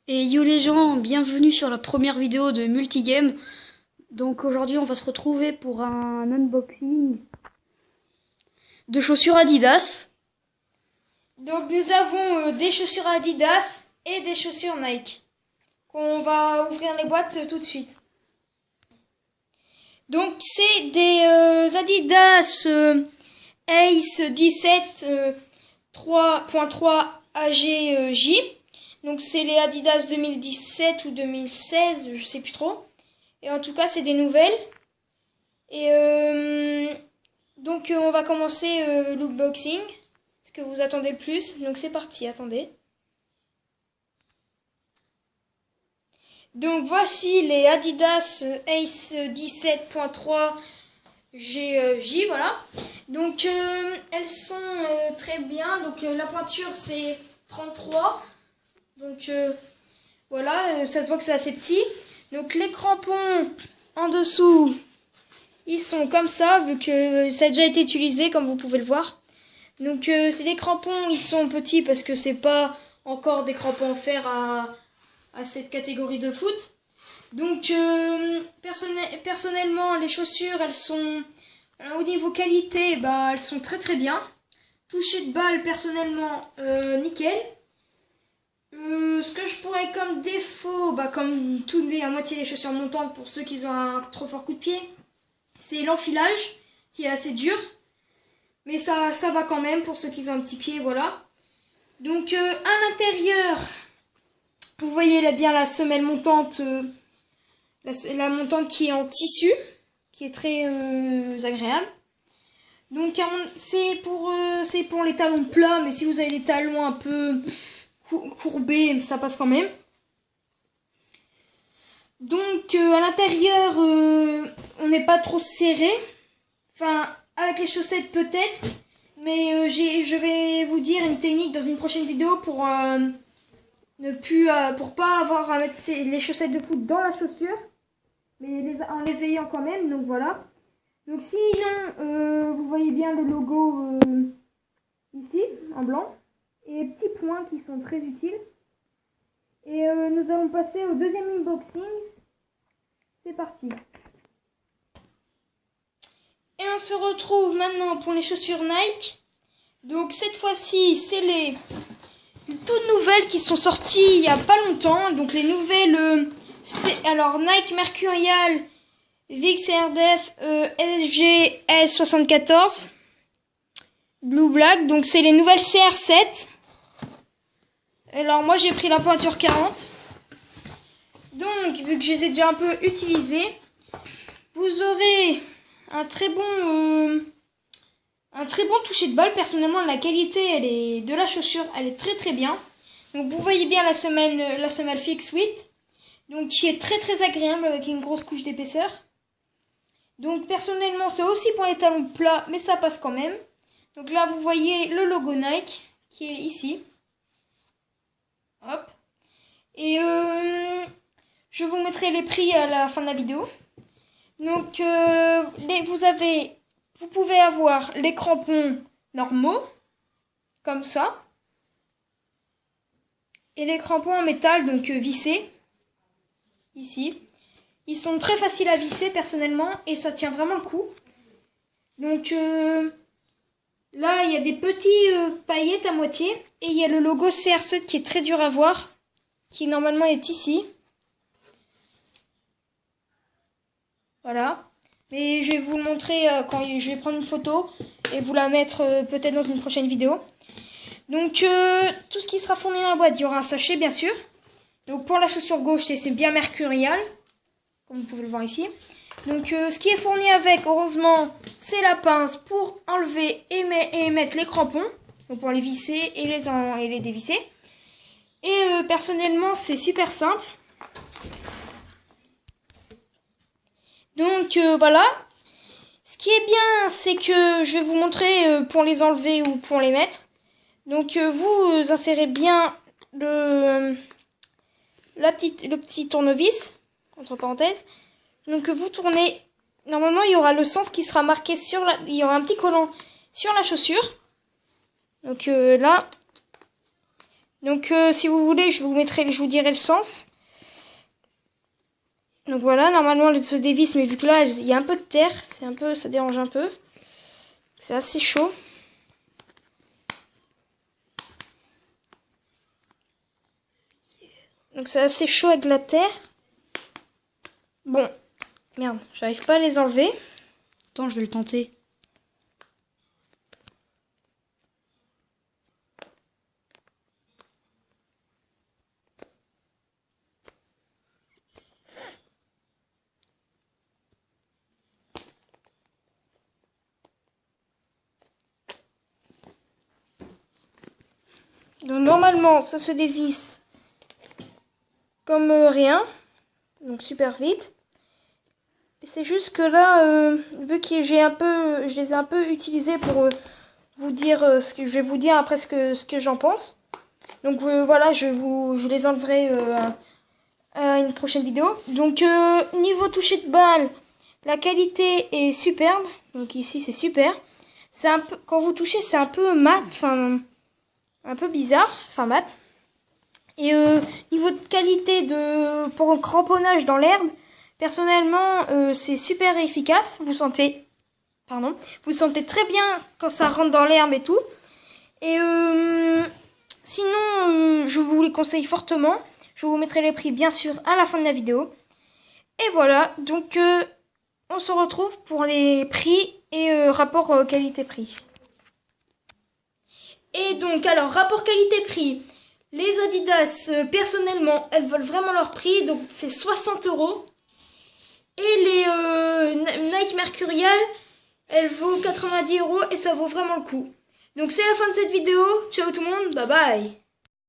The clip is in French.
Et yo les gens, bienvenue sur la première vidéo de Multigame. Donc aujourd'hui on va se retrouver pour un unboxing de chaussures Adidas. Donc nous avons des chaussures Adidas et des chaussures Nike. On va ouvrir les boîtes tout de suite. Donc c'est des Adidas Ace 17 3.3 AGJ. Donc c'est les Adidas 2017 ou 2016, je sais plus trop. Et en tout cas c'est des nouvelles. Et donc on va commencer l'unboxing. Ce que vous attendez le plus. Donc c'est parti, attendez. Donc voici les Adidas Ace 17.3 GJ, voilà. Donc elles sont très bien. Donc la pointure c'est 33. Donc voilà, ça se voit que c'est assez petit. Donc les crampons en dessous, ils sont comme ça, vu que ça a déjà été utilisé, comme vous pouvez le voir. Donc c'est des crampons, ils sont petits parce que c'est pas encore des crampons en fer à cette catégorie de foot. Donc personnellement, les chaussures, elles sont au niveau qualité, bah elles sont très très bien. Toucher de balle, personnellement, nickel. Ce que je pourrais comme défaut, bah comme toutes les à moitié les chaussures montantes pour ceux qui ont un trop fort coup de pied, c'est l'enfilage qui est assez dur. Mais ça va quand même pour ceux qui ont un petit pied, voilà. Donc à l'intérieur, vous voyez là bien la semelle montante, la montante qui est en tissu, qui est très agréable. Donc c'est pour les talons plats, mais si vous avez des talons un peu courbés, ça passe quand même. Donc à l'intérieur, on n'est pas trop serré. Enfin, avec les chaussettes peut-être, mais je vais vous dire une technique dans une prochaine vidéo pour pour pas avoir à mettre les chaussettes de foot dans la chaussure, mais en les ayant quand même. Donc voilà. Donc sinon, vous voyez bien le logo ici en blanc et les petits points qui sont très utiles. Et nous allons passer au deuxième unboxing. C'est parti. Et on se retrouve maintenant pour les chaussures Nike. Donc cette fois-ci, c'est les toutes nouvelles qui sont sorties il n'y a pas longtemps. Donc les nouvelles, c'est alors Nike Mercurial VX RDF SG S74 Blue Black. Donc c'est les nouvelles CR7. Alors moi j'ai pris la pointure 40. Donc vu que je les ai déjà un peu utilisées, vous aurez un très bon toucher de balle. Personnellement, la qualité de la chaussure, elle est très très bien. Donc vous voyez bien la semelle Fix 8, donc qui est très très agréable avec une grosse couche d'épaisseur. Donc personnellement, c'est aussi pour les talons plats, mais ça passe quand même. Donc là, vous voyez le logo Nike qui est ici. Hop. Et je vous mettrai les prix à la fin de la vidéo. Donc vous pouvez avoir les crampons normaux, comme ça, et les crampons en métal, donc vissés, ici. Ils sont très faciles à visser personnellement, et ça tient vraiment le coup. Donc là, il y a des petits paillettes à moitié, et il y a le logo CR7 qui est très dur à voir, qui normalement est ici. Voilà. Mais je vais vous le montrer quand je vais prendre une photo et vous la mettre peut-être dans une prochaine vidéo. Donc tout ce qui sera fourni dans la boîte, il y aura un sachet bien sûr. Donc pour la chaussure gauche, c'est bien Mercurial, comme vous pouvez le voir ici. Donc ce qui est fourni avec, heureusement, c'est la pince pour enlever et mettre les crampons. Donc pour les visser et les dévisser. Et personnellement, c'est super simple. Donc voilà, ce qui est bien, c'est que je vais vous montrer pour les enlever ou pour les mettre. Donc vous insérez bien le petit tournevis, entre parenthèses. Donc vous tournez, normalement il y aura le sens qui sera marqué il y aura un petit collant sur la chaussure. Donc là, Donc si vous voulez, je vous dirai le sens. Donc voilà, normalement elle se dévisse, mais vu que là il y a un peu de terre, ça dérange un peu. C'est assez chaud. Donc c'est assez chaud avec la terre. Bon, merde, j'arrive pas à les enlever. Attends, je vais le tenter. Donc normalement ça se dévisse comme rien, donc super vite. C'est juste que là, vu que je les ai un peu utilisés pour vous dire ce que je vais vous dire après ce que j'en pense. Donc voilà, je les enleverai à une prochaine vidéo. Donc niveau toucher de balle, la qualité est superbe. Donc ici c'est super. C'est un peu, quand vous touchez, c'est un peu mat, enfin un peu bizarre, enfin mat. Et niveau de qualité pour le cramponnage dans l'herbe, personnellement c'est super efficace. Vous sentez très bien quand ça rentre dans l'herbe et tout. Et sinon je vous les conseille fortement. Je vous mettrai les prix bien sûr à la fin de la vidéo. Et voilà, donc on se retrouve pour les prix et rapport qualité-prix. Et donc, alors, rapport qualité-prix. Les Adidas, personnellement, elles veulent vraiment leur prix. Donc, c'est 60 €. Et les Nike Mercurial, elles vaut 90 € et ça vaut vraiment le coup. Donc, c'est la fin de cette vidéo. Ciao tout le monde, bye bye.